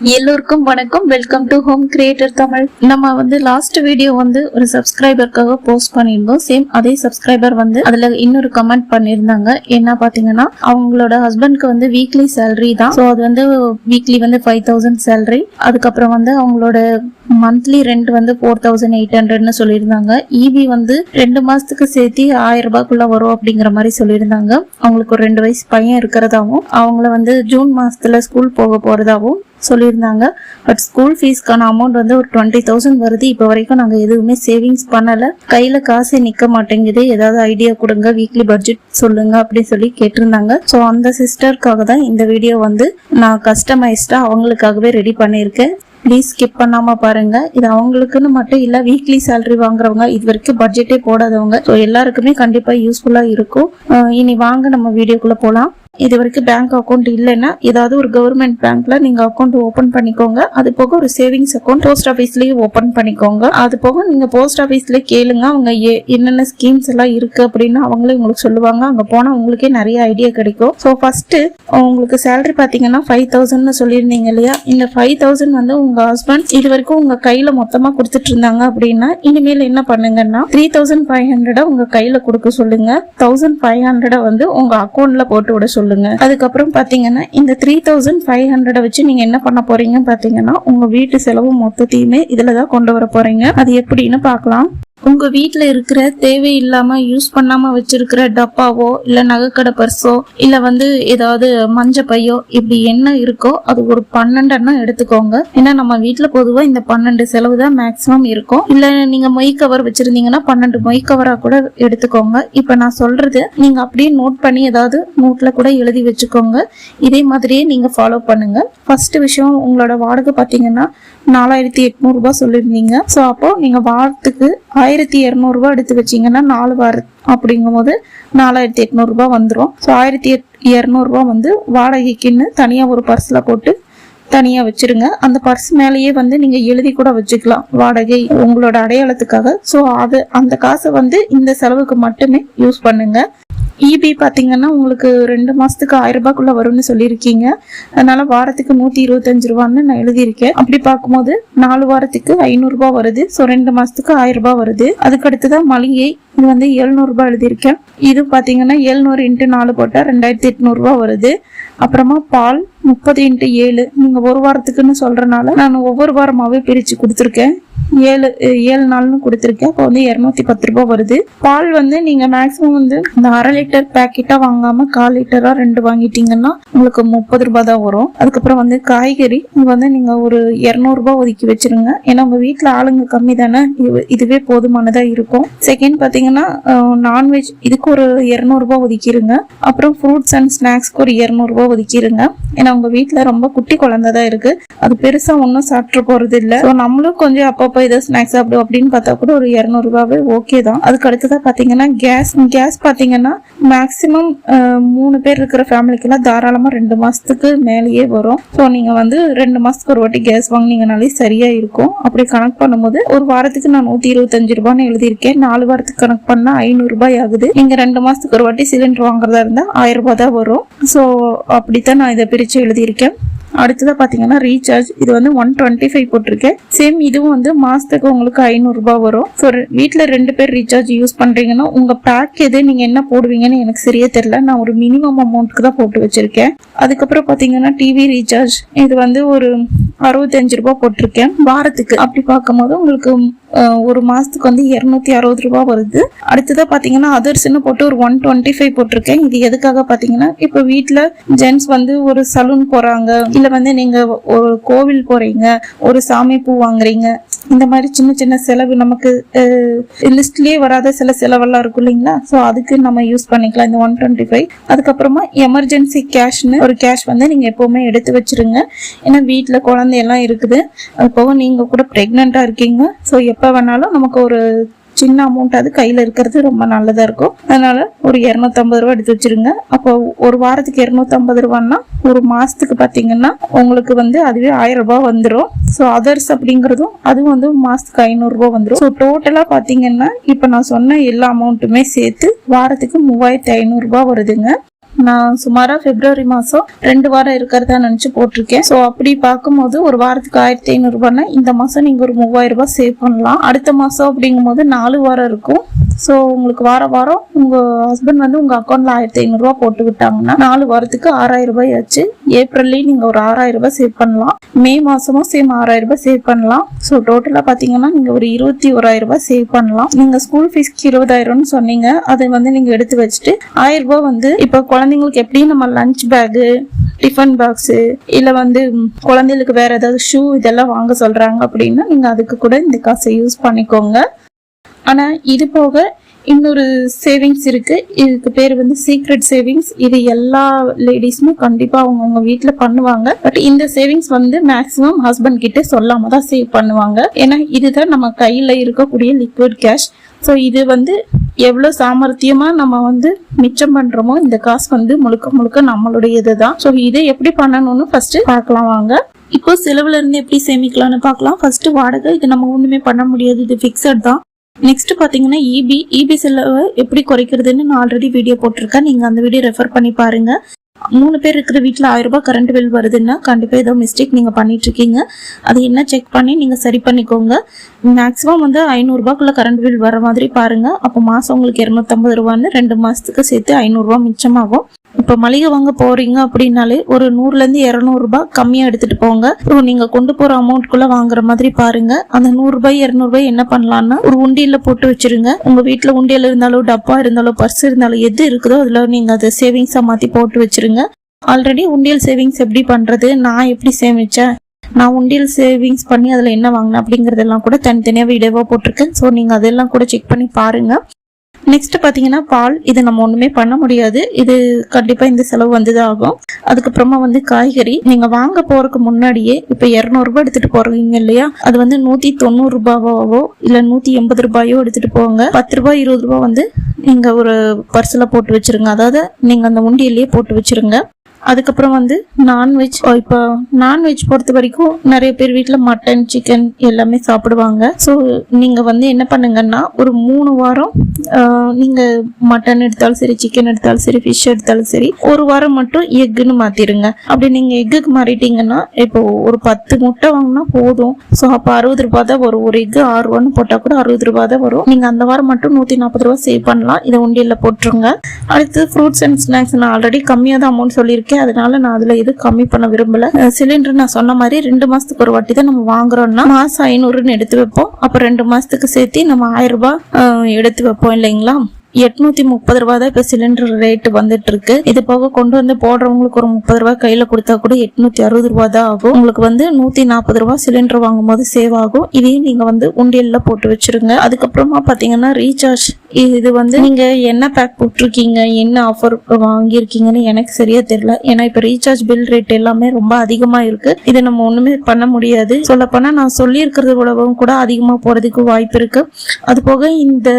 எல்லோருக்கும் வணக்கம். Welcome to home creator Tamil. நம்ம வந்து லாஸ்ட் வீடியோ வந்து ஒரு சப்ஸ்கிரைபருக்காக போஸ்ட் பண்ணியிருந்தோம். சேம் அதே சப்ஸ்கிரைபர் வந்து அதுல இன்னொரு கமெண்ட் பண்ணியிருந்தாங்க. என்ன பாத்தீங்கன்னா, அவங்களோட ஹஸ்பண்ட்க்கு வந்து வீக்லி சேலரி தான். ஸோ அது வந்து வீக்லி வந்து 5000 சேலரி. அதுக்கப்புறம் வந்து அவங்களோட மந்த்லி ரெண்ட் வந்து 4800 சொல்லியிருந்தாங்க. இபி வந்து 2 மாசத்துக்கு சேர்த்து 1000 ரூபாய்க்குள்ள வரும் அப்படிங்கிற மாதிரி சொல்லியிருந்தாங்க. அவங்களுக்கு ஒரு 2 வயசு பையன் இருக்கிறதாவும், அவங்கள வந்து ஜூன் மாசத்துல ஸ்கூல் போக போறதாவும் சொல்லியிருந்தாங்க. பட் ஸ்கூல் ஃபீஸ்க்கான அமௌண்ட் வந்து ஒரு 20,000 வருது. இப்போ வரைக்கும் நாங்க எதுவுமே சேவிங்ஸ் பண்ணல, கையில காசே நிக்க மாட்டேங்குது, ஏதாவது ஐடியா கொடுங்க, வீக்லி பட்ஜெட் சொல்லுங்க அப்படின்னு சொல்லி கேட்டிருந்தாங்க. ஸோ அந்த சிஸ்டருக்காக தான் இந்த வீடியோ வந்து நான் கஸ்டமைஸ்டா அவங்களுக்காகவே ரெடி பண்ணியிருக்கேன். ப்ளீஸ் ஸ்கிப் பண்ணாம பாருங்க. இது அவங்களுக்குன்னு மட்டும் இல்ல, வீக்லி சேலரி வாங்குறவங்க, இது வரைக்கும் பட்ஜெட்டே போடாதவங்க, ஸோ எல்லாருக்குமே கண்டிப்பா யூஸ்ஃபுல்லா இருக்கும். இனி வாங்க நம்ம வீடியோக்குள்ள போலாம். இது வரைக்கும் பேங்க் அக்கௌண்ட் இல்லைன்னா ஏதாவது ஒரு கவர்மெண்ட் பேங்க்ல நீங்க அக்கௌண்ட் ஓபன் பண்ணிக்கோங்க. அது போக ஒரு சேவிங்ஸ் அக்கௌண்ட் போஸ்ட் ஆஃபீஸ்லயும் ஓபன் பண்ணிக்கோங்க. அது போக நீங்க போஸ்ட் ஆஃபீஸ்ல கேளுங்க, அவங்க என்னென்ன ஸ்கீம்ஸ் எல்லாம் இருக்கு அப்படின்னு அவங்களே உங்களுக்கு சொல்லுவாங்க. அங்க போனா உங்களுக்கே நிறைய ஐடியா கிடைக்கும். ஸோ ஃபர்ஸ்ட் உங்களுக்கு சேலரி பாத்தீங்கன்னா 5000 சொல்லியிருந்தீங்க இல்லையா? இந்த 5000 வந்து உங்க ஹஸ்பண்ட் இது வரைக்கும் உங்க கையில மொத்தமா கொடுத்துட்டு இருந்தாங்க அப்படின்னா, இனிமேல் என்ன பண்ணுங்கன்னா 3500 உங்க கையில கொடுக்க சொல்லுங்க. 1500 வந்து உங்க அக்கௌண்ட்ல போட்டு விட சொல்லுங்க. அதுக்கப்புறம் பாத்தீங்கன்னா இந்த 3500 வச்சு நீங்க என்ன பண்ண போறீங்க பாத்தீங்கன்னா, உங்க வீட்டு செலவு மொத்தத்தையுமே இதுலதான் கொண்டு வர போறீங்க. அது எப்படின்னு பாக்கலாம். உங்க வீட்டுல இருக்கிற தேவையில்லாம யூஸ் பண்ணாம வச்சிருக்கிற டப்பாவோ இல்ல நகைக்கடை பர்ஸோ இல்ல வந்து ஏதாவது மஞ்ச பையோ இப்படி என்ன இருக்கோ அது ஒரு 12 எடுத்துக்கோங்க. ஏன்னா நம்ம வீட்டுல பொதுவா இந்த 12 செலவு தான் மேக்சிமம் இருக்கும். இல்ல நீங்க மொய் கவர் வச்சிருந்தீங்கன்னா 12 மொய் கவரா கூட எடுத்துக்கோங்க. இப்ப நான் சொல்றது நீங்க அப்படியே நோட் பண்ணி ஏதாவது நோட்ல கூட எழுதி வச்சுக்கோங்க. இதே மாதிரியே நீங்க ஃபாலோ பண்ணுங்க. ஃபர்ஸ்ட் விஷயம், உங்களோட வாடகை பாத்தீங்கன்னா 4800 சொல்லிருந்தீங்க. சோ அப்போ நீங்க வாரத்துக்கு 1200 எடுத்து வச்சீங்கன்னா 4 வாரம் அப்படிங்கும் போது 4800 வந்துடும். ஸோ 1200 வந்து வாடகைக்குன்னு தனியா ஒரு பர்ஸ்ல போட்டு தனியா வச்சிருங்க. அந்த பர்ஸ் மேலேயே வந்து நீங்க எழுதி கூட வச்சுக்கலாம், வாடகை உங்களோட அடையாளத்துக்காக. ஸோ அந்த காசை வந்து இந்த செலவுக்கு மட்டுமே யூஸ் பண்ணுங்க. இபி பாத்தீங்கன்னா உங்களுக்கு 2 மாசத்துக்கு 1000 ரூபாய்க்குள்ள வரும்னு சொல்லியிருக்கீங்க. அதனால வாரத்துக்கு 125 ரூபான்னு நான் எழுதியிருக்கேன். அப்படி பார்க்கும்போது 4 வாரத்துக்கு 500 ரூபாய் வருது. ஸோ 2 மாசத்துக்கு 1000 ரூபாய் வருது. அதுக்கு அடுத்துதான் மளிகை, இது வந்து 700 ரூபாய் எழுதியிருக்கேன். இது பாத்தீங்கன்னா 700 × 4 போட்டா 2800 ரூபாய் வருது. அப்புறமா பால் 30 × 7, நீங்க ஒரு வாரத்துக்குன்னு சொல்றதுனால நான் ஒவ்வொரு வாரமாவே பிரிச்சு கொடுத்துருக்கேன். 7 நாள்னு கொடுத்துருக்கேன். அப்போ வந்து 210 ரூபாய் வருது. பால் வந்து நீங்க மேக்சிமம் வந்து இந்த 1/2 லிட்டர் பேக்கெட்டா வாங்காம 1/4 லிட்டரா 2 வாங்கிட்டீங்கன்னா உங்களுக்கு 30 ரூபாய் தான் வரும். அதுக்கப்புறம் வந்து காய்கறி வந்து நீங்க ஒரு 200 ரூபாய் ஒதுக்கி வச்சிருங்க. ஏன்னா உங்க வீட்டுல ஆளுங்க கம்மி தானே, இதுவே போதுமானதா இருக்கும். செகண்ட் பாத்தீங்கன்னா நான்வெஜ், இதுக்கு ஒரு 200 ரூபாய் ஒதுக்கிருங்க. அப்புறம் ஃப்ரூட்ஸ் அண்ட் ஸ்நாக்ஸ்க்கு ஒரு 200 ரூபாய் ஒதுக்கிருங்க. ஏன்னா உங்க வீட்டுல ரொம்ப குட்டி குழந்தைதான் இருக்கு, அது பெருசா ஒன்னும் சாப்பிட்டு போறது இல்ல. நம்மளும் கொஞ்சம் அப்பப்போ ஏதோ ஸ்நாக்ஸ் சாப்பிடும் அப்படின்னு பார்த்தா கூட ஒரு 200 ரூபாவே ஓகே தான். அதுக்கு அடுத்ததான் பாத்தீங்கன்னா கேஸ் பாத்தீங்கன்னா மேக்சிமம் 3 பேர் இருக்கிற ஃபேமிலிக்கு எல்லாம் தாராளமா 2 மாசத்துக்கு மேலேயே வரும். ஸோ நீங்க வந்து 2 மாசத்துக்கு ஒரு வாட்டி கேஸ் வாங்கினீங்கனாலே சரியா இருக்கும். அப்படி கணக்கு பண்ணும்போது ஒரு வாரத்துக்கு நான் 125 ரூபான்னு எழுதியிருக்கேன். 4 வாரத்துக்கு கணக்கு பண்ணா 500 ரூபாய் ஆகுது. நீங்க 2 மாசத்துக்கு ஒரு வாட்டி சிலிண்டர் வாங்குறதா இருந்தா 1000 ரூபாய் தான் வரும். ஸோ அப்படித்தான் நான் இதை பிரிச்சு எழுதியிருக்கேன். அடுத்ததா பாத்தீங்கன்னா ரீசார்ஜ், இது வந்து 125 போட்டிருக்கேன். சேம் இதுவும் வந்து மாசத்துக்கு உங்களுக்கு 500 ரூபாய் வரும். ஸோ வீட்டுல 2 பேர் ரீசார்ஜ் யூஸ் பண்றீங்கன்னா உங்க பேக் எது, நீங்க என்ன போடுவீங்கன்னு எனக்கு சரியா தெரியல. நான் ஒரு மினிமம் அமௌண்ட்க்கு தான் போட்டு வச்சிருக்கேன். அதுக்கப்புறம் பாத்தீங்கன்னா டிவி ரீசார்ஜ், இது வந்து ஒரு 65 ரூபாய் போட்டிருக்கேன் வாரத்துக்கு. அப்படி பார்க்கும்போது உங்களுக்கு ஒரு மாசத்துக்கு வந்து 260 ரூபாய் வருது. அடுத்ததா பாத்தீங்கன்னா அதர்ஸ்ன்னு போட்டு ஒரு 125 போட்டிருக்கேன். இது எதுக்காக பாத்தீங்கன்னா, இப்ப வீட்டுல ஜென்ஸ் வந்து ஒரு சலூன் போறாங்க, இல்ல வந்து நீங்க ஒரு கோவில் போறீங்க, ஒரு சாமி பூ வாங்குறீங்க, இந்த மாதிரி சின்ன சின்ன செலவு நமக்கு லிஸ்ட்லயே வராத சில செலவெல்லாம் இருக்கும் இல்லைங்களா? சோ அதுக்கு நம்ம யூஸ் பண்ணிக்கலாம் இந்த 125. அதுக்கப்புறமா எமர்ஜென்சி கேஷ்னு ஒரு கேஷ் வந்து நீங்க எப்பவுமே எடுத்து வச்சிருங்க. ஏன்னா வீட்டுல குழந்தையெல்லாம் இருக்குது, அது போக நீங்க கூட பிரெக்னெண்டா இருக்கீங்க. ஸோ எப்ப வேணாலும் நமக்கு ஒரு சின்ன அமௌண்ட் அது கையில இருக்கிறது ரொம்ப நல்லதா இருக்கும். அதனால ஒரு 250 ரூபாய் எடுத்து வச்சிருங்க. அப்போ ஒரு வாரத்துக்கு 250 ரூபான்னா ஒரு மாசத்துக்கு பாத்தீங்கன்னா உங்களுக்கு வந்து அதுவே 1000 ரூபாய் வந்துடும். ஸோ அதர்ஸ் அப்படிங்கறதும் அதுவும் வந்து மாசத்துக்கு 500 ரூபாய் வந்துடும். ஸோ டோட்டலா பாத்தீங்கன்னா இப்ப நான் சொன்ன எல்லா அமௌண்ட்டுமே சேர்த்து வாரத்துக்கு 3500 ரூபாய் வருதுங்க. நான் சுமாரா பிப்ரவரி மாசம் 2 வாரம் இருக்கிறதா நினைச்சு போட்டிருக்கேன். ஸோ அப்படி பார்க்கும்போது ஒரு வாரத்துக்கு 1500 ரூபாய்னா இந்த மாசம் நீங்க ஒரு 3000 ரூபாய் சேவ் பண்ணலாம். அடுத்த மாசம் அப்படிங்கும் போது 4 வாரம் இருக்கும். ஸோ உங்களுக்கு வாரம் உங்க ஹஸ்பண்ட் வந்து உங்க அக்கௌண்ட்ல 1500 ரூபாய் போட்டு விட்டாங்கன்னா 4 வாரத்துக்கு 6000 ரூபாய் ஆச்சு. ஏப்ரல்லயும் நீங்க ஒரு 6000 ரூபாய் சேவ் பண்ணலாம். மே மாசமும் சேம் 6000 ரூபாய் சேவ் பண்ணலாம். ஸோ டோட்டலா பாத்தீங்கன்னா நீங்க ஒரு 21000 ரூபாய் சேவ் பண்ணலாம். நீங்க ஸ்கூல் ஃபீஸ்க்கு 20000 சொன்னீங்க, அதை வந்து நீங்க எடுத்து வச்சுட்டு 1000 ரூபாய் வந்து இப்ப குழந்தைங்களுக்கு எப்படி நம்ம லஞ்ச் பேக், டிஃபன் பாக்ஸ், இல்ல வந்து குழந்தைகளுக்கு வேற ஏதாவது ஷூ இதெல்லாம் வாங்க சொல்றாங்க அப்படின்னா நீங்க அதுக்கு கூட இந்த காசை யூஸ் பண்ணிக்கோங்க. ஆனா இது போக இன்னொரு சேவிங்ஸ் இருக்கு. இதுக்கு பேர் வந்து சீக்ரெட் சேவிங்ஸ். இது எல்லா லேடிஸுமே கண்டிப்பா அவங்க வீட்டுல பண்ணுவாங்க. பட் இந்த சேவிங்ஸ் வந்து மேக்சிமம் ஹஸ்பண்ட் கிட்ட சொல்லாம தான் சேவ் பண்ணுவாங்க. ஏன்னா இதுதான் நம்ம கையில இருக்கக்கூடிய லிக்விட் கேஷ். ஸோ இது வந்து எவ்வளவு சாமர்த்தியமா நம்ம வந்து மிச்சம் பண்றோமோ இந்த காசு வந்து முழுக்க முழுக்க நம்மளுடையது தான். ஸோ இதை எப்படி பண்ணணும்னு ஃபர்ஸ்ட் பார்க்கலாம் வாங்க. இப்போ செலவுல இருந்து எப்படி சேமிக்கலாம்னு பார்க்கலாம். ஃபர்ஸ்ட் வாடகை, இது நம்ம ஒண்ணுமே பண்ண முடியாது, இது பிக்சட் தான். நெக்ஸ்ட் பாத்தீங்கன்னா இபி செலவை எப்படி குறைக்கிறதுன்னு நான் ஆல்ரெடி வீடியோ போட்டிருக்கேன். நீங்க அந்த வீடியோ ரெஃபர் பண்ணி பாருங்க. 3 பேர் இருக்கிற வீட்டுல 1000 ரூபாய் கரண்ட் பில் வருதுன்னா கண்டிப்பா ஏதோ மிஸ்டேக் நீங்க பண்ணிட்டு இருக்கீங்க. அது என்ன செக் பண்ணி நீங்க சரி பண்ணிக்கோங்க. மேக்சிமம் வந்து 500 ரூபாய்க்குள்ள கரண்ட் பில் வர மாதிரி பாருங்க. அப்போ மாசம் உங்களுக்கு 250 ரூபான்னு 2 மாசத்துக்கு சேர்த்து 500 ரூபாய் மிச்சமாகும். இப்ப மளிகை வாங்க போறீங்க அப்படின்னாலே ஒரு 100 இருந்து 200 ரூபாய் கம்மியா எடுத்துட்டு போங்க. நீங்க கொண்டு போற அமௌண்ட்குள்ள வாங்குற மாதிரி பாருங்க. அந்த 100 ரூபாய் 200 ரூபாய் என்ன பண்ணலாம்னா ஒரு உண்டியல்ல போட்டு வச்சிருங்க. உங்க வீட்டுல உண்டியல் இருந்தாலும் டப்பா இருந்தாலும் பர்ஸ் இருந்தாலும் எது இருக்குதோ அதுல நீங்க அதை சேவிங்ஸா மாத்தி போட்டு வச்சிருங்க. ஆல்ரெடி உண்டியல் சேவிங்ஸ் எப்படி பண்றது, நான் எப்படி சேமிச்சேன், நான் உண்டியல் சேவிங்ஸ் பண்ணி அதுல என்ன வாங்கினேன் அப்படிங்கறதெல்லாம் கூட தனித்தனியா வீடியோவா போட்டிருக்கேன். ஸோ நீங்க அதெல்லாம் கூட செக் பண்ணி பாருங்க. நெக்ஸ்ட் பாத்தீங்கன்னா பால், இது நம்ம ஒண்ணுமே பண்ண முடியாது, இது கண்டிப்பா இந்த செலவு வந்துதான் ஆகும். அதுக்கப்புறமா வந்து காய்கறி, நீங்க வாங்க போறதுக்கு முன்னாடியே இப்ப 200 ரூபாய் எடுத்துட்டு போறீங்க இல்லையா, அது வந்து 190 ரூபாவோ இல்ல 180 ரூபாயோ எடுத்துட்டு போங்க. 10 ரூபாய் 20 ரூபாய் வந்து நீங்க ஒரு பர்ஸ்ல போட்டு வச்சிருங்க. அதாவது நீங்க அந்த உண்டியல்லையே போட்டு வச்சிருங்க. அதுக்கப்புறம் வந்து நான்வெஜ், இப்போ நான்வெஜ் பொறுத்த வரைக்கும் நிறைய பேர் வீட்டுல மட்டன், சிக்கன் எல்லாமே சாப்பிடுவாங்க. ஸோ நீங்க வந்து என்ன பண்ணுங்கன்னா ஒரு 3 வாரம் நீங்க மட்டன் எடுத்தாலும் சரி, சிக்கன் எடுத்தாலும் சரி, ஃபிஷ் எடுத்தாலும் சரி, ஒரு வாரம் மட்டும் எக்குன்னு மாத்திருங்க. அப்படி நீங்க எக்குக்கு மாறிட்டீங்கன்னா இப்போ ஒரு 10 முட்டை வாங்கினா போதும். ஸோ அப்போ 60 ரூபாய் தான் வரும். ஒரு எக்கு 6 ரூபான்னு போட்டா கூட 60 ரூபாய் தான் வரும். நீங்க அந்த வாரம் மட்டும் 140 ரூபாய் சேவ் பண்ணலாம். இதை உண்டியல்ல போட்டுருங்க. அடுத்து ஃப்ரூட்ஸ் அண்ட் ஸ்நாக்ஸ், நான் ஆல்ரெடி கம்மியா தான் அமௌண்ட் சொல்லியிருக்கேன். அதனால நான் அதுல எது கம்மி பண்ண விரும்பல. சிலிண்டர் நான் சொன்ன மாதிரி 2 மாசத்துக்கு ஒரு வாட்டி தான் நம்ம வாங்குறோம்னா மாசம் 500 எடுத்து வைப்போம். அப்ப 2 மாசத்துக்கு சேர்த்து நம்ம 1000 ரூபாய் எடுத்து வைப்போம் இல்லைங்களா. 830 ரூபாய் தான் இப்ப சிலிண்டர் ரேட் வந்துட்டு இருக்கு. இது போக கொண்டு வந்து போடுறவங்களுக்கு ஒரு 30 ரூபாய் கையில கொடுத்தா கூட 860 ரூபாய் தான் ஆகும். உங்களுக்கு வந்து 140 ரூபாய் சிலிண்டர் வாங்கும் போது சேவ் ஆகும். இதையும் நீங்க வந்து உண்டியல்ல போட்டு வச்சிருங்க. அதுக்கப்புறமா பாத்தீங்கன்னா ரீசார்ஜ், இது வந்து நீங்க என்ன பேக் போட்டிருக்கீங்க, என்ன ஆஃபர் வாங்கியிருக்கீங்கன்னு எனக்கு சரியா தெரியல. ஏன்னா இப்ப ரீசார்ஜ் பில் ரேட் எல்லாமே ரொம்ப அதிகமா இருக்கு. இதை நம்ம ஒண்ணுமே பண்ண முடியாது. சொல்ல போனா நான் சொல்லி இருக்கிறது கூட அதிகமா போறதுக்கு வாய்ப்பு இருக்கு. அது போக இந்த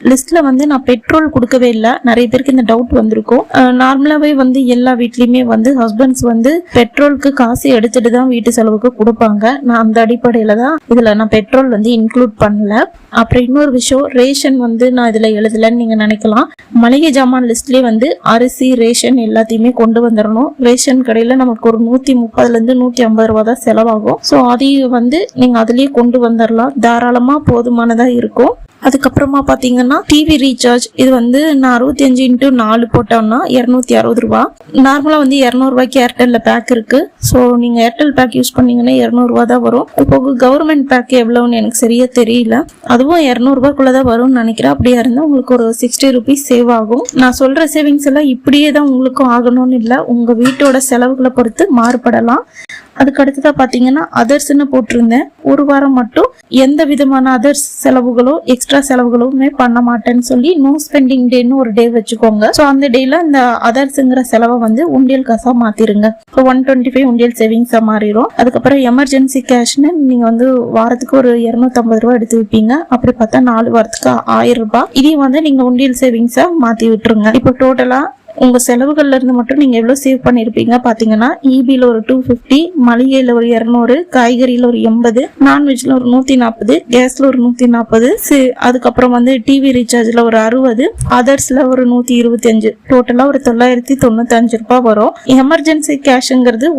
லிஸ்ட்ல வந்து நான் பெட்ரோல் கொடுக்கவே இல்லை. நிறைய பேருக்கு இந்த டவுட் வந்திருக்கும். நார்மலாவே வந்து எல்லா வீட்லயுமே வந்து ஹஸ்பண்ட்ஸ் வந்து பெட்ரோலுக்கு காசு எடுத்துட்டு தான் வீட்டு செலவுக்கு கொடுப்பாங்க. நான் அந்த அடிப்படையில தான் இதுல நான் பெட்ரோல் வந்து இன்க்ளூட் பண்ணல. அப்புறம் இன்னொரு விஷயம், ரேஷன் வந்து நான் இதுல எழுதலன்னு நீங்க நினைக்கலாம். மளிகை ஜாமான் லிஸ்ட்லயே வந்து அரிசி, ரேஷன் எல்லாத்தையுமே கொண்டு வந்துடணும். ரேஷன் கடையில நமக்கு ஒரு 130 இருந்து 150 ரூபாய் தான் செலவாகும். ஸோ அதையும் வந்து நீங்க அதுலயே கொண்டு வந்துடலாம். தாராளமா போதுமானதா இருக்கும். அதுக்கப்புறமா பாத்தீங்கன்னா டிவி ரீசார்ஜ், இது வந்து நான் 65x4 போட்டோம்னா 260 ரூபாய். நார்மலா வந்து 200 ரூபாய்க்கு ஏர்டெல்ல பேக் இருக்கு. ஸோ நீங்க ஏர்டெல் பேக் யூஸ் பண்ணீங்கன்னா 200 ரூபாய் தான் வரும். இப்போ கவர்மெண்ட் பேக் எவ்வளவுன்னு எனக்கு சரியா தெரியல. அதுவும் 200 ரூபாய்க்குள்ளதான் வரும்னு நினைக்கிறேன். அப்படியா இருந்தா உங்களுக்கு ஒரு 60 ருபீஸ் சேவ் ஆகும். நான் சொல்ற சேவிங்ஸ் எல்லாம் இப்படியே தான் உங்களுக்கும் ஆகணும்னு இல்லை, உங்க வீட்டோட செலவுகளை பொறுத்து மாறுபடலாம். அதுக்கு அடுத்ததா பாத்தீங்கன்னா அதர்ஸ்ன்னு போட்டிருந்தேன். ஒரு வாரம் மட்டும் எந்த விதமான அதர்ஸ் செலவுகளோ எக்ஸ்ட்ரா செலவுகளுமே பண்ண மாட்டேன்னு சொல்லி நோ ஸ்பெண்டிங் டேன்னு ஒரு டே வச்சுக்கோங்க. ஸோ அந்த டேல இந்த அதர்ஸ்ங்கிற செலவை வந்து உண்டியல் காசா மாத்திருங்க. 125 உண்டியல் சேவிங்ஸா மாறிடும். அதுக்கப்புறம் எமர்ஜென்சி கேஷ்னு நீங்க வந்து வாரத்துக்கு ஒரு 250 ரூபாய் எடுத்து வைப்பீங்க. அப்படி பார்த்தா 4 வாரத்துக்கு 1000 ரூபாய். இதையும் வந்து நீங்க உண்டியல் சேவிங்ஸா மாத்தி விட்டுருங்க. இப்போ டோட்டலா உங்க செலவுகள்ல இருந்து மட்டும் நீங்க எவ்வளவு சேவ் பண்ணிருப்பீங்க பாத்தீங்கன்னா, ஈபில ஒரு 250, மளிகையில ஒரு 200, காய்கறியில ஒரு 80, நான்வெஜ்ல ஒரு 140, கேஸ்ல ஒரு 140, அதுக்கப்புறம் வந்து டிவி ரீசார்ஜ்ல ஒரு 60, அதர்ஸ்ல ஒரு 125, டோட்டலா ஒரு 995 ரூபாய் வரும். எமர்ஜென்சி கேஷ்ங்கிறது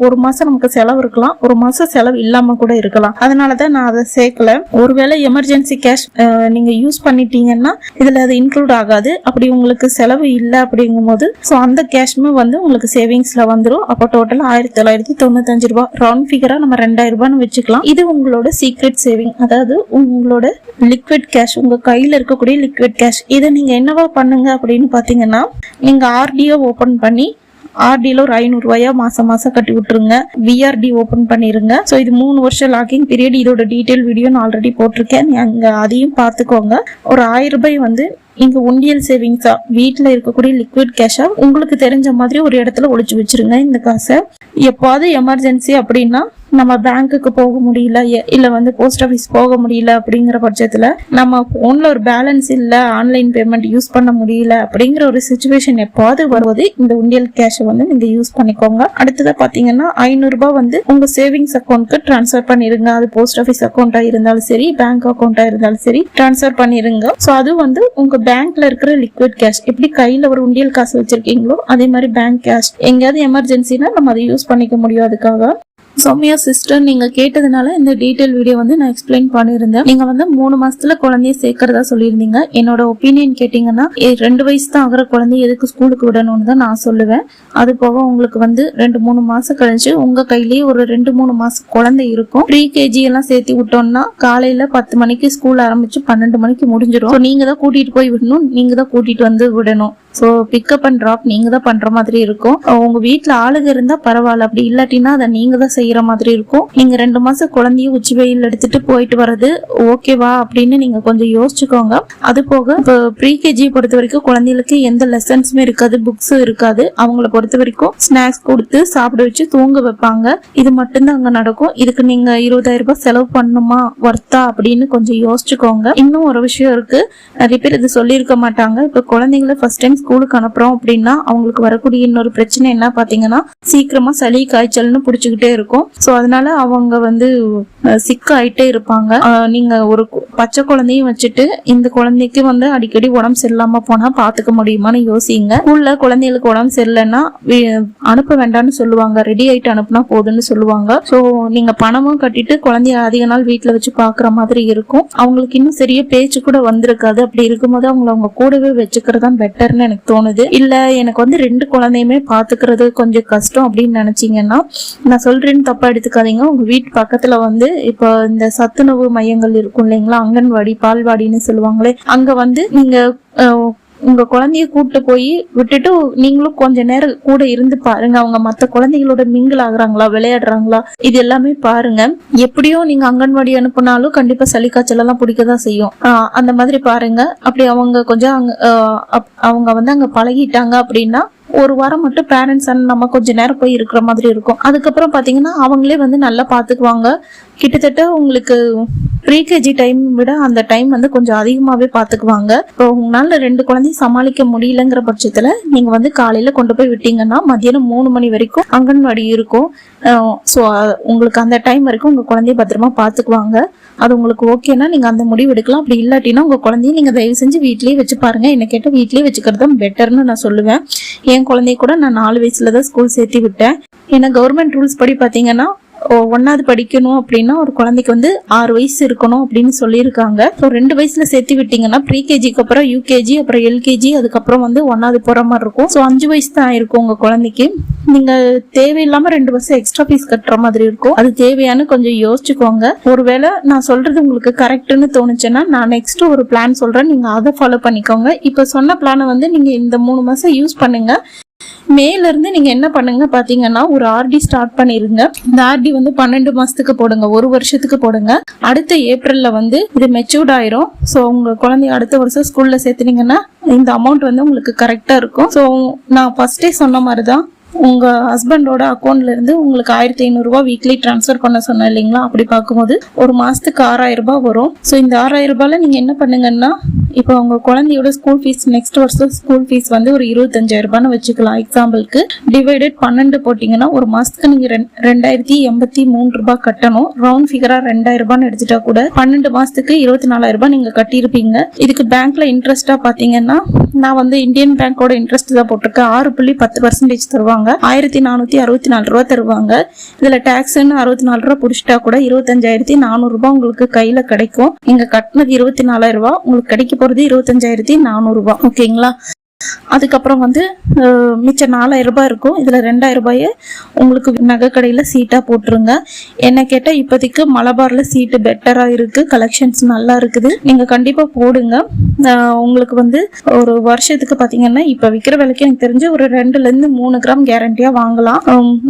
ஒரு மாசம் நமக்கு செலவு இருக்கலாம், ஒரு மாசம் செலவு இல்லாம கூட இருக்கலாம். அதனாலதான் நான் அதை சேர்க்கல. ஒருவேளை எமர்ஜென்சி கேஷ் நீங்க யூஸ் பண்ணிட்டீங்கன்னா இதுல அது இன்க்ளூட் ஆகாது. அப்படி உங்களுக்கு செலவு இல்லை அப்படிங்கும் போது அந்த கேஷ்மே வந்து உங்களுக்கு சேவிங்ஸ்ல வந்துடும். அப்போ டோட்டலா 1995 ரூபாய், ரவுண்ட் ஃபிகரா நம்ம 2000 ரூபான்னு வச்சுக்கலாம். இது உங்களோட சீக்ரெட் சேவிங், அதாவது உங்களோட லிக்விட் கேஷ், உங்க கையில இருக்கக்கூடிய லிக்விட் கேஷ். இதை நீங்க என்னவா பண்ணுங்க அப்படின்னு பாத்தீங்கன்னா, நீங்க ஆர்டிஓ ஓபன் பண்ணி ஆர்டில ஒரு 500 ரூபாயா மாசம் மாசம் கட்டி விட்டுருங்க. விஆர்டி ஓபன் பண்ணிருங்க. சோ இது 3 வருஷம் லாக்கிங் பீரியட். இதோட டீடைல் வீடியோ நான் ஆல்ரெடி போட்டிருக்கேன், நீங்க அதையும் பாத்துக்கோங்க. ஒரு 1000 ரூபாய் வந்து இங்க உண்டியல் சேவிங்ஸா, வீட்டுல இருக்கக்கூடிய லிக்விட் கேஷா உங்களுக்கு தெரிஞ்ச மாதிரி ஒரு இடத்துல ஒளிச்சு வச்சிருங்க. இந்த காசை எப்பாவது எமர்ஜென்சி அப்படின்னா, நம்ம பேங்க்குக்கு போக முடியல, இல்ல வந்து போஸ்ட் ஆபீஸ் போக முடியல அப்படிங்கிற பட்சத்துல, நம்ம போன்ல ஒரு பேலன்ஸ் இல்ல, ஆன்லைன் பேமெண்ட் யூஸ் பண்ண முடியல அப்படிங்கிற ஒரு சிச்சுவேஷன் எப்பாவது வருவது இந்த உண்டியல் கேஷ் வந்து நீங்க யூஸ் பண்ணிக்கோங்க. அடுத்ததா பாத்தீங்கன்னா 500 ரூபாய் வந்து உங்க சேவிங்ஸ் அக்கௌண்ட்க்கு டிரான்ஸ்பர் பண்ணிருங்க. அது போஸ்ட் ஆபீஸ் அக்கௌண்டா இருந்தாலும் சரி, பேங்க் அக்கௌண்டா இருந்தாலும் சரி, டிரான்ஸ்பர் பண்ணிருங்க. சோ அது வந்து உங்க பேங்க்ல இருக்கிற லிக்விட் கேஷ். எப்படி கையில ஒரு உண்டியல் காசு வச்சிருக்கீங்களோ அதே மாதிரி பேங்க் கேஷ். எங்கேயாவது எமர்ஜென்சினா நம்ம அதை யூஸ் பண்ணிக்க முடியும். அதுக்காக சௌமியா சிஸ்டர் நீங்க கேட்டதுனால இந்த டீடைல் வீடியோ வந்து நான் எக்ஸ்பிளைன் பண்ணியிருந்தேன். நீங்க வந்து 3 மாசத்துல குழந்தைய சேர்க்கறதா சொல்லியிருந்தீங்க. என்னோட ஒப்பீனியன் கேட்டீங்கன்னா, 2 வயசு தான் ஆகிற குழந்தைய எதுக்கு ஸ்கூலுக்கு விடணும்னு தான் நான் சொல்லுவேன். அது போக உங்களுக்கு வந்து 2-3 மாசம் கழிச்சு உங்க கையிலேயே ஒரு 2-3 மாசம் குழந்தை இருக்கும். ப்ரீ கேஜி எல்லாம் சேர்த்து விட்டோம்னா காலையில 10 மணிக்கு ஸ்கூல் ஆரம்பிச்சு 12 மணிக்கு முடிஞ்சிடும். நீங்க தான் கூட்டிட்டு போய் விடணும், நீங்க தான் கூட்டிட்டு வந்து விடணும். சோ பிக்கப் அண்ட் டிராப் நீங்க தான் பண்ற மாதிரி இருக்கும். உங்க வீட்டுல ஆளுங்க இருந்தா பரவாயில்ல, அப்படி இல்லாட்டினா அதை நீங்க தான் செய்யற மாதிரி இருக்கும். நீங்க 2 மாசம் குழந்தைய உச்சி வெயில் எடுத்துட்டு போயிட்டு வர்றது ஓகேவா அப்படின்னு நீங்க கொஞ்சம் யோசிச்சுக்கோங்க. அது போக இப்போ ப்ரீ கேஜி பொறுத்த வரைக்கும் குழந்தைகளுக்கு எந்த லெசன்ஸுமே இருக்காது, புக்ஸும் இருக்காது. அவங்கள பொறுத்த வரைக்கும் ஸ்நாக்ஸ் கொடுத்து சாப்பிட வச்சு தூங்க வைப்பாங்க. இது மட்டும்தான் அங்க நடக்கும். இதுக்கு நீங்க 20,000 ரூபாய் செலவு பண்ணுமா, வர்த்தா அப்படின்னு கொஞ்சம் யோசிச்சுக்கோங்க. இன்னும் ஒரு விஷயம் இருக்கு, நிறைய பேர் இது சொல்லியிருக்க மாட்டாங்க. இப்ப குழந்தைங்களை ஃபர்ஸ்ட் டைம் ஸ்கூலுக்கு அனுப்புறோம் அப்படின்னா அவங்களுக்கு வரக்கூடிய இன்னொரு பிரச்சனை என்ன பாத்தீங்கன்னா, சீக்கிரமா சளி காய்ச்சல்னு புடிச்சுக்கிட்டே இருக்கும். சோ அதனால அவங்க வந்து சிக் ஆயிட்டே இருப்பாங்க. நீங்க ஒரு பச்சை குழந்தையும் வச்சுட்டு இந்த குழந்தைக்கு வந்து அடிக்கடி உடம்பு சரியில்லாம போனா பாத்துக்க முடியுமான்னு யோசிங்க. ஸ்கூல்ல குழந்தைகளுக்கு உடம்பு சரியில்லைன்னா அனுப்ப வேண்டாம்னு சொல்லுவாங்க, ரெடி ஆயிட்டு அனுப்புனா போதுன்னு சொல்லுவாங்க. சோ நீங்க பணமும் கட்டிட்டு குழந்தைய அதிக நாள் வீட்டுல வச்சு பாக்குற மாதிரி இருக்கும். அவங்களுக்கு இன்னும் சரியா பேச்சு கூட வந்திருக்காது. அப்படி இருக்கும்போது அவங்க கூடவே வச்சுக்கிறதா பெட்டர்னு எனக்கு தோணுது. இல்ல எனக்கு வந்து 2 குழந்தையுமே பாத்துக்கிறது கொஞ்சம் கஷ்டம் அப்படின்னு நினைச்சீங்கன்னா, நான் சொல்றேன்னு தப்பா எடுத்துக்காதீங்க. உங்க வீட்டு பக்கத்துல வந்து இப்போ இந்த சத்துணவு மையங்கள் இருக்கும் இல்லைங்களா, அங்கன்வாடி பால்வாடின்னு சொல்லுவாங்களே, அங்க வந்து நீங்க உங்க குழந்தைய கூப்பிட்டு போய் விட்டுட்டு நீங்களும் கொஞ்ச நேரம் கூட இருந்து பாருங்க. அவங்க மத்த குழந்தைகளோட மிங்கிள் ஆகுறாங்களா, விளையாடுறாங்களா, இது எல்லாமே பாருங்க. எப்படியோ நீங்க அங்கன்வாடி அனுப்புனாலும் கண்டிப்பா சளி காய்ச்சல் எல்லாம் பிடிக்கதான் செய்யும். அந்த மாதிரி பாருங்க. அப்படி அவங்க கொஞ்சம் அவங்க வந்து அங்க பழகிட்டாங்க அப்படின்னா ஒரு வாரம் மட்டும் பேரண்ட்ஸ் நம்ம கொஞ்ச நேரம் போய் இருக்கிற மாதிரி இருக்கும். அதுக்கப்புறம் பாத்தீங்கன்னா அவங்களே வந்து நல்லா பாத்துக்குவாங்க. கிட்டத்தட்ட உங்களுக்கு ப்ரீ கேஜி டைம் விட அந்த டைம் வந்து கொஞ்சம் அதிகமாவே பாத்துக்குவாங்க. இப்போ உங்களால 2 குழந்தையும் சமாளிக்க முடியலங்கிற பட்சத்துல நீங்க வந்து காலையில கொண்டு போய் விட்டீங்கன்னா மதியானம் 3 மணி வரைக்கும் அங்கன்வாடி இருக்கும். சோ உங்களுக்கு அந்த டைம் வரைக்கும் உங்க குழந்தைய பத்திரமா பாத்துக்குவாங்க. அது உங்களுக்கு ஓகேனா நீங்க அந்த முடிவு எடுக்கலாம். அப்படி இல்லாட்டினா உங்க குழந்தைய நீங்க தயவு செஞ்சு வீட்லயே வச்சு பாருங்க. என்ன கேட்டா வீட்லயே வச்சுக்கிறது தான் பெட்டர்னு நான் சொல்லுவேன். என் குழந்தைய கூட நான் 4 வயசுலதான் ஸ்கூல் சேர்த்து விட்டேன். ஏன்னா கவர்மெண்ட் ரூல்ஸ் படி பாத்தீங்கன்னா 1வது படிக்கணும் அப்படின்னா ஒரு குழந்தைக்கு வந்து 6 வயசு இருக்கணும் அப்படின்னு சொல்லியிருக்காங்க. 2 வயசுல சேர்த்து விட்டீங்கன்னா ப்ரீ கேஜிக்கு அப்புறம் யூகேஜி, அப்புறம் எல்கேஜி, அதுக்கப்புறம் வந்து 1வது போற மாதிரி இருக்கும். 5 வயசு தான் இருக்கும் உங்க குழந்தைக்கு. நீங்க தேவையில்லாம 2 வருஷம் எக்ஸ்ட்ரா ஃபீஸ் கட்டுற மாதிரி இருக்கும். அது தேவையான கொஞ்சம் யோசிச்சுக்கோங்க. ஒருவேளை நான் சொல்றது உங்களுக்கு கரெக்ட்னு தோணுச்சுன்னா நான் நெக்ஸ்ட் ஒரு பிளான் சொல்றேன், நீங்க அதை ஃபாலோ பண்ணிக்கோங்க. இப்ப சொன்ன பிளானை வந்து நீங்க இந்த 3 மாசம் யூஸ் பண்ணுங்க. மேல இருந்து நீங்க என்ன பண்ணுங்க பாத்தீங்கன்னா, ஒரு ஆர்டி ஸ்டார்ட் பண்ணிருங்க. இந்த ஆர்டி வந்து 12 மாசத்துக்கு போடுங்க, 1 வருஷத்துக்கு போடுங்க. அடுத்த ஏப்ரல்ல வந்து இது மெச்சூர்ட் ஆயிரும். சோ உங்க குழந்தைய அடுத்த வருஷம் ஸ்கூல்ல சேர்த்துனீங்கன்னா இந்த அமௌண்ட் வந்து உங்களுக்கு கரெக்டா இருக்கும். சோ நான் ஃபர்ஸ்டே சொன்ன மாதிரிதான் உங்க ஹஸ்பண்டோட அக்கௌண்ட்ல இருந்து உங்களுக்கு 1500 ரூபாய் வீக்லி டிரான்ஸ்ஃபர் பண்ண சொன்னேன் இல்லைங்களா? அப்படி பார்க்கும்போது ஒரு மாசத்துக்கு 6000 ரூபாய் வரும். ஸோ இந்த 6000 ரூபாயில நீங்க என்ன பண்ணுங்கன்னா, இப்போ உங்க குழந்தையோட ஸ்கூல் ஃபீஸ் நெக்ஸ்ட் வருஷம் ஸ்கூல் ஃபீஸ் வந்து ஒரு 25000 ரூபான்னு வச்சுக்கலாம். எக்ஸாம்பிளுக்கு டிவைடட் 12 போட்டீங்கன்னா ஒரு மாசத்துக்கு நீங்க 2083 ரூபாய் கட்டணும். ரவுண்ட் ஃபிகரா 2000 ரூபான்னு எடுத்துட்டா கூட 12 மாசத்துக்கு 24000 ரூபாய் நீங்க கட்டியிருப்பீங்க. இதுக்கு பேங்க்ல இன்ட்ரெஸ்டா பாத்தீங்கன்னா, நான் வந்து இந்தியன் பேங்கோட இன்ட்ரெஸ்ட் தான் போட்டிருக்கேன். 6.10% தருவாங்க. 1464 ரூபாய் தருவாங்க. இதுல டாக்ஸ்ன்னு 64 ரூபாய் புடிச்சிட்டா கூட 25400 ரூபாய் உங்களுக்கு கையில கிடைக்கும். நீங்க கட்டினது 24000 ரூபாய், உங்களுக்கு கிடைக்க போறது 25400 ரூபாய். ஓகேங்களா? அதுக்கப்புறம் வந்து மிச்சம் 4000 ரூபாய் இருக்கும். இதுல 2000 ரூபாய உங்களுக்கு நகை கடையில சீட்டா போட்டுருங்க. என்ன கேட்டா இப்போதைக்கு மலபார்ல சீட்டு பெட்டரா இருக்கு, கலெக்ஷன்ஸ் நல்லா இருக்குது. நீங்க கண்டிப்பா போடுங்க. உங்களுக்கு வந்து ஒரு வருஷத்துக்கு பாத்தீங்கன்னா இப்ப விக்கிற விலைக்கு எனக்கு தெரிஞ்சு ஒரு 2 to 3 கிராம் கேரண்டியா வாங்கலாம்.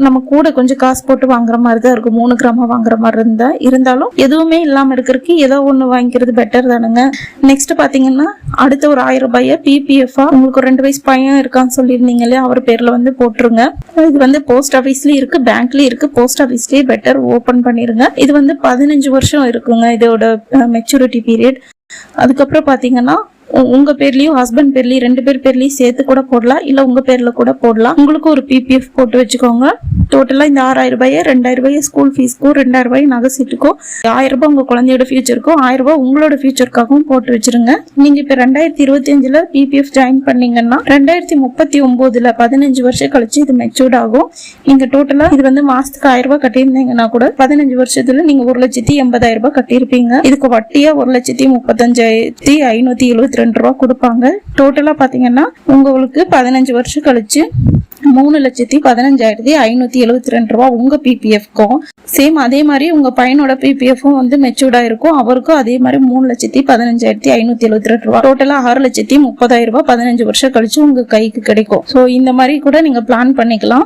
நம்ம கூட கொஞ்சம் காசு போட்டு வாங்குற மாதிரி தான் இருக்கும். 3 கிராமா வாங்குற மாதிரி இருந்தாலும் எதுவுமே இல்லாம இருக்கிறதுக்கு ஏதோ ஒண்ணு வாங்கிக்கிறது பெட்டர் தானுங்க. நெக்ஸ்ட் பாத்தீங்கன்னா அடுத்த ஒரு 1000 ரூபாய PPF உங்களுக்கு 2 வயசு பையன் இருக்கான்னு சொல்லியிருந்தீங்க இல்லையா, அவர் பேர்ல வந்து போட்டுருங்க. இது வந்து போஸ்ட் ஆபீஸ்லயும் இருக்கு, பேங்க்லயும் இருக்கு. போஸ்ட் ஆபீஸ்லயே பெட்டர் ஓபன் பண்ணிருங்க. இது வந்து 15 வருஷம் இருக்குங்க இதோட மெச்சூரிட்டி பீரியட். அதுக்கப்புறம் பாத்தீங்கன்னா உங்க பேர்லயும் ஹஸ்பண்ட் பேர்லயும் 2 பேர் பேர்லயும் சேர்த்து கூட போடலாம், இல்ல உங்க பேர்ல கூட போடலாம். உங்களுக்கு ஒரு PPF போட்டு வச்சுக்கோங்க. டோட்டலா இந்த 6000 ரூபாய் 2000 ரூபாய் ஸ்கூல் ஃபீஸ்க்கும் 2000 ரூபாய் நகை சீட்டுக்கும் 1000 ரூபாய் உங்க குழந்தையோட ஃபியூச்சருக்கும் 1000 ரூபாய் உங்களோட ஃபியூச்சருக்காகவும் போட்டு வச்சிருங்க. நீங்க இப்ப 2025ல PPF ஜாயின் பண்ணீங்கன்னா 2039ல 15 வருஷம் கழிச்சு இது மெச்சூர்ட் ஆகும். நீங்க டோட்டலா இது வந்து மாசத்துக்கு 1000 ரூபாய் கட்டியிருந்தீங்கன்னா கூட 15 வருஷத்துல நீங்க 1,80,000 ரூபாய் கட்டியிருப்பீங்க. இதுக்கு வட்டியா 1,35,572 ரூபாய் கொடுப்பாங்க. டோட்டலா பாத்தீங்கன்னா உங்களுக்கு 15 வருஷம் கழிச்சு 3,15,572 ரூபாய் உங்க PPF-க்கும். சேம் அதே மாதிரி உங்க பையனோட PPF-ம் வந்து மெச்சூர்டா இருக்கும். அவருக்கும் அதே மாதிரி 3,15,572 ரூபாய். டோட்டலா 6,30,000 ரூபாய் 15 வருஷம் கழிச்சு உங்க கைக்கு கிடைக்கும். சோ இந்த மாதிரி கூட நீங்க பிளான் பண்ணிக்கலாம்.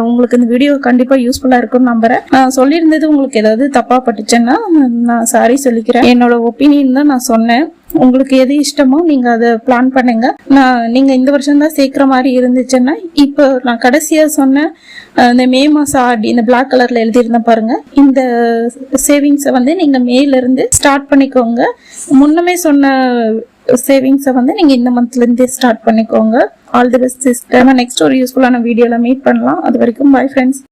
உங்களுக்கு இந்த வீடியோ கண்டிப்பா யூஸ்ஃபுல்லா இருக்கும்னு நம்புறேன். நான் சொல்லியிருந்தது உங்களுக்கு ஏதாவது தப்பா பட்டுச்சுன்னா நான் சாரி சொல்லிக்கிறேன். என்னோட ஒப்பீனியன் தான் நான் சொன்னேன். உங்களுக்கு எது இஷ்டமோ நீங்க அதை பிளான் பண்ணுங்க. நீங்க இந்த வருஷம் தான் சேர்க்கிற மாதிரி இருந்துச்சுன்னா, இப்போ நான் கடைசியா சொன்ன இந்த மே மாசம் ஆர்டி இந்த பிளாக் கலர்ல எழுதியிருந்தேன் பாருங்க, இந்த சேவிங்ஸை வந்து நீங்க மேல இருந்து ஸ்டார்ட் பண்ணிக்கோங்க. முன்னமே சொன்ன சேவிங்ஸை வந்து நீங்க இந்த மந்த்ல இருந்தே ஸ்டார்ட் பண்ணிக்கோங்க. All the best sister. Next ஒரு யூஸ்ஃபுல்லான வீடியோல மீட் பண்ணலாம். அது வரைக்கும் பை ஃப்ரெண்ட்ஸ்.